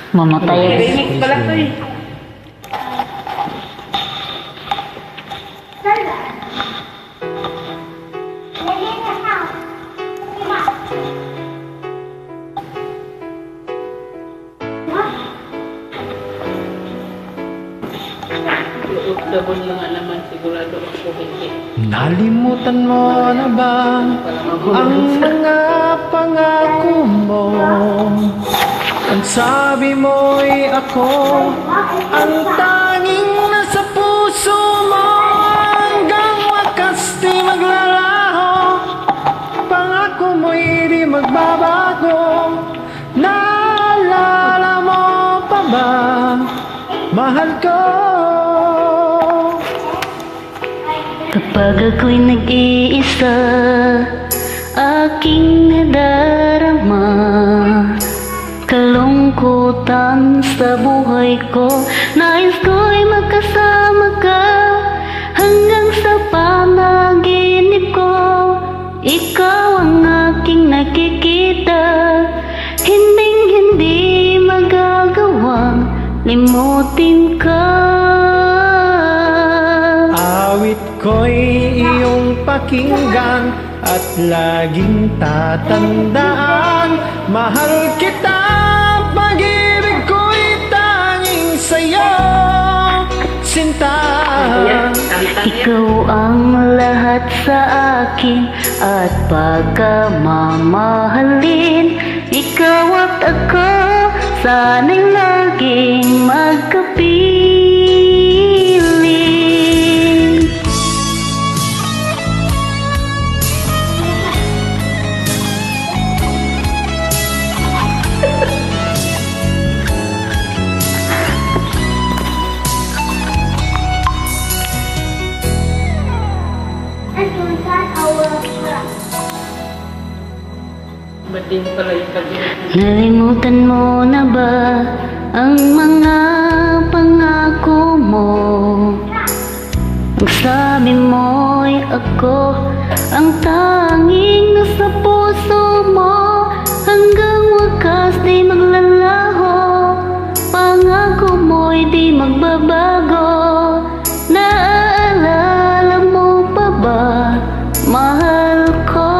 Mamatay. Remix pala to eh. Double lang naman sigurado ako hindi. Nalimutan mo na ba ang mga pangako mo? Ang sabi mo'y ako ang tanging nasa puso mo. Hanggang wakas di maglalaho, pangako mo'y di magbabago. Naalala mo pa ba, mahal ko? Kapag ako'y nag-iisa, aking nadarama kalungkutan sa buhay ko. Nais ko'y magkasama ka hanggang sa panaginip ko. Ikaw ang aking nakikita, hindi magagawang limutin ka. Awit ko'y iyong pakinggan at laging tatandaan. Mahal kita, pag-ibig ko'y tanging sa'yo, sinta. Ikaw ang lahat sa akin at pagkamamahalin. Ikaw at ako, sana'y laging magkapiling. Ba't din pala yung kabinet? Nalimutan mo na ba ang mga pangako mo? Ang sabi mo'y ako ang tanging nasa puso mo. Hanggang wakas di maglalaho, pangako mo'y di magbabago. Naaalala mo pa ba, mahal ko?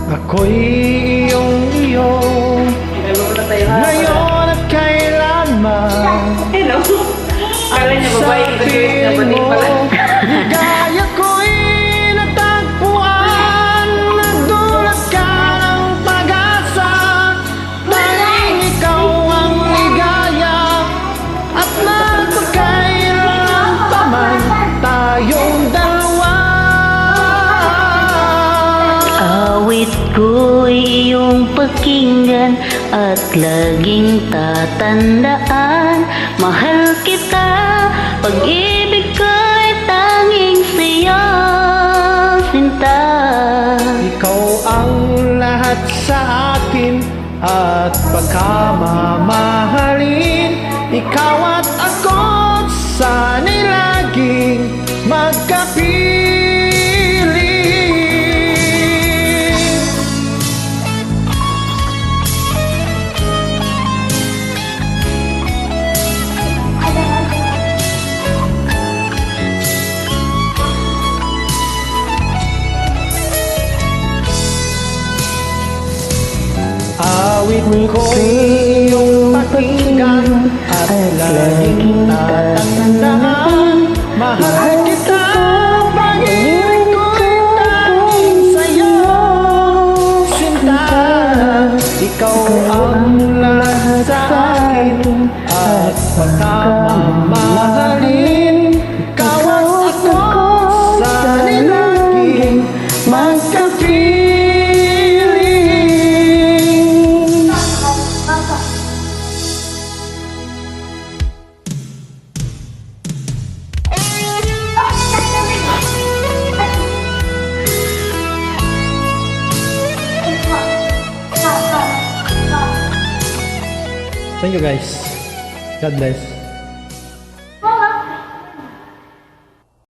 Ako'y iyong Hello na tayo ha. ngayon at kailanman. Hello. Kala niya babae, graduate na ba din pala? Ligaya ko'y natagpuan. Nagdulot ka ng pag-asa. Tanging ikaw ang ligaya. At magpagkailan pa man tayong dalawa. Awit ko'y iyong pakinggan at laging tatandaan. Mahal kita, pag-ibig ko'y tanging sa'yo, sinta. Ikaw ang lahat sa akin at pagkamamahalin. Ikaw at ako, sana'y laging magkapiling. Awit ko'y iyong pakinggan at laging tatandaan. Mahal kita, pag-ibig ko'y tanging sa'yo, sinta. Ikaw ang lahat sa akin at pagkamamahalin. Ikaw at ako, sana'y laging magkapiling. Thank you guys. God bless.